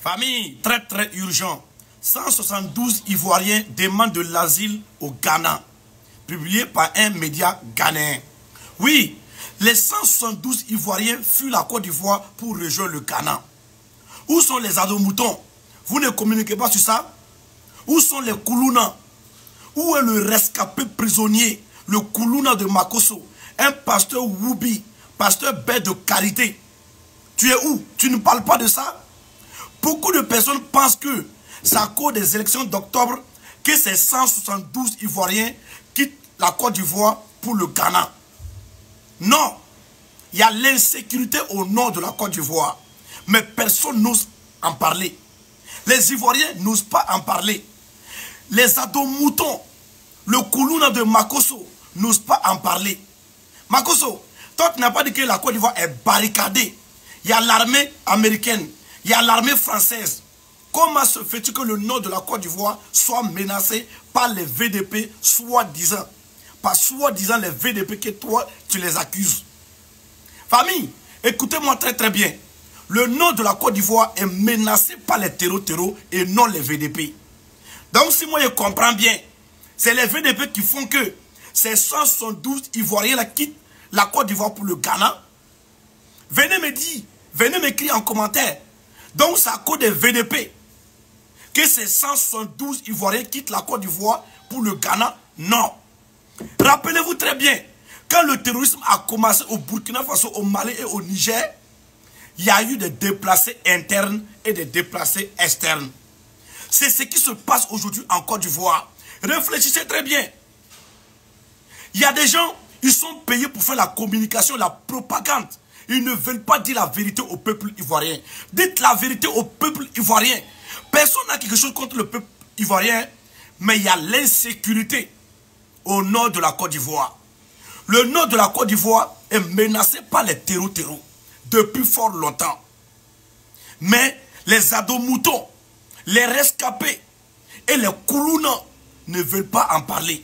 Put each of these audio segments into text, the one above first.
Famille, très urgent. 172 Ivoiriens demandent de l'asile au Ghana. Publié par un média ghanéen. Oui, les 172 Ivoiriens fuient la Côte d'Ivoire pour rejoindre le Ghana. Où sont les ados-moutons? Vous ne communiquez pas sur ça? Où sont les Koulouna? Où est le rescapé prisonnier, le Koulouna de Makosso? Un pasteur Woubi, pasteur bête de carité. Tu es où? Tu ne parles pas de ça? Beaucoup de personnes pensent que c'est à cause des élections d'octobre que ces 172 Ivoiriens quittent la Côte d'Ivoire pour le Ghana. Non, il y a l'insécurité au nord de la Côte d'Ivoire. Mais personne n'ose en parler. Les Ivoiriens n'osent pas en parler. Les ados-moutons, le Koulouna de Makosso, n'osent pas en parler. Makosso, toi tu n'as pas dit que la Côte d'Ivoire est barricadée. Il y a l'armée américaine, il y a l'armée française. Comment se fait-il que le nord de la Côte d'Ivoire soit menacé par les VDP soi-disant? Par soi-disant les VDP que toi tu les accuses. Famille, écoutez-moi très bien. Le nord de la Côte d'Ivoire est menacé par les terreaux et non les VDP. Donc si moi je comprends bien, c'est les VDP qui font que ces 172 Ivoiriens là quittent la Côte d'Ivoire pour le Ghana. Venez me dire, venez m'écrire en commentaire. Donc c'est à cause des VDP que ces 172 Ivoiriens quittent la Côte d'Ivoire pour le Ghana? Non. Rappelez-vous très bien, quand le terrorisme a commencé au Burkina Faso, au Mali et au Niger, il y a eu des déplacés internes et des déplacés externes. C'est ce qui se passe aujourd'hui en Côte d'Ivoire. Réfléchissez très bien. Il y a des gens, ils sont payés pour faire la communication, la propagande. Ils ne veulent pas dire la vérité au peuple ivoirien. Dites la vérité au peuple ivoirien. Personne n'a quelque chose contre le peuple ivoirien, mais il y a l'insécurité au nord de la Côte d'Ivoire. Le nord de la Côte d'Ivoire est menacé par les terreaux depuis fort longtemps. Mais les ados-moutons, les rescapés et les Koulouna ne veulent pas en parler.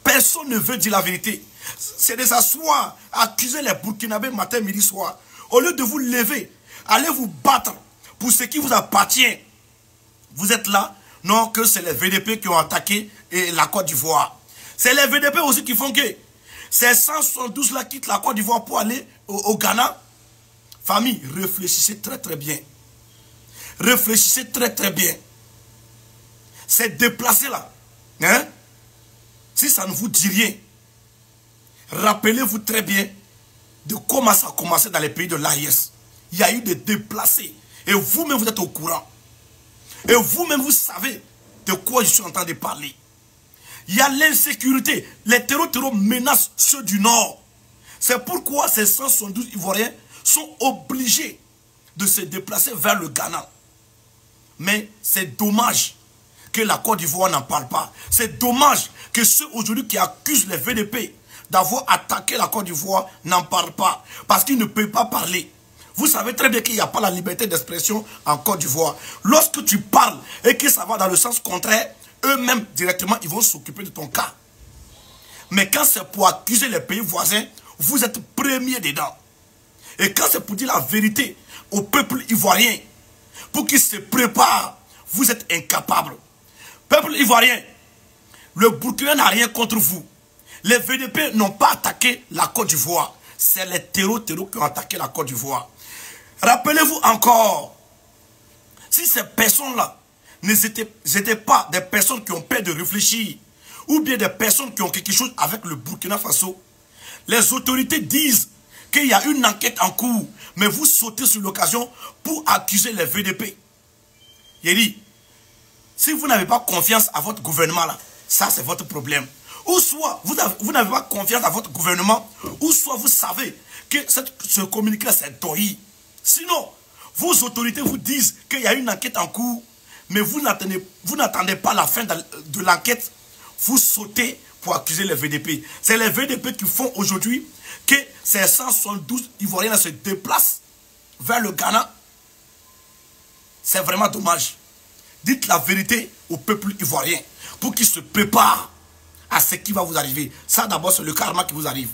Personne ne veut dire la vérité. C'est de s'asseoir, accuser les Burkinabés matin, midi, soir. Au lieu de vous lever, allez vous battre pour ce qui vous appartient. Vous êtes là, non que c'est les VDP qui ont attaqué la Côte d'Ivoire. C'est les VDP aussi qui font que ces 172 là quittent la Côte d'Ivoire pour aller au Ghana. Famille, réfléchissez très bien. Réfléchissez très bien. Ces déplacés là, hein? Si ça ne vous dit rien, rappelez-vous très bien de comment ça a commencé dans les pays de l'AIS. Il y a eu des déplacés. Et vous-même, vous êtes au courant. Et vous-même, vous savez de quoi je suis en train de parler. Il y a l'insécurité. Les terreaux menacent ceux du Nord. C'est pourquoi ces 172 Ivoiriens sont obligés de se déplacer vers le Ghana. Mais c'est dommage que la Côte d'Ivoire n'en parle pas. C'est dommage que ceux aujourd'hui qui accusent les VDP d'avoir attaqué la Côte d'Ivoire n'en parlent pas. Parce qu'ils ne peuvent pas parler. Vous savez très bien qu'il n'y a pas la liberté d'expression en Côte d'Ivoire. Lorsque tu parles et que ça va dans le sens contraire, eux-mêmes directement ils vont s'occuper de ton cas. Mais quand c'est pour accuser les pays voisins, vous êtes premiers dedans. Et quand c'est pour dire la vérité au peuple ivoirien, pour qu'il se prépare, vous êtes incapables. Peuple ivoirien, le Burkina n'a rien contre vous. Les VDP n'ont pas attaqué la Côte d'Ivoire. C'est les terreaux qui ont attaqué la Côte d'Ivoire. Rappelez-vous encore, si ces personnes-là n'étaient pas des personnes qui ont peur de réfléchir, ou bien des personnes qui ont quelque chose avec le Burkina Faso, les autorités disent qu'il y a une enquête en cours, mais vous sautez sur l'occasion pour accuser les VDP. Il dit, si vous n'avez pas confiance à votre gouvernement, là, ça c'est votre problème. Ou soit vous n'avez pas confiance à votre gouvernement, ou soit vous savez que ce communiqué-là c'est doyi. Sinon, vos autorités vous disent qu'il y a une enquête en cours, mais vous n'attendez pas la fin de l'enquête, vous sautez pour accuser les VDP. C'est les VDP qui font aujourd'hui que ces 172 Ivoiriens se déplacent vers le Ghana. C'est vraiment dommage. Dites la vérité au peuple ivoirien pour qu'il se prépare à ce qui va vous arriver. Ça d'abord c'est le karma qui vous arrive.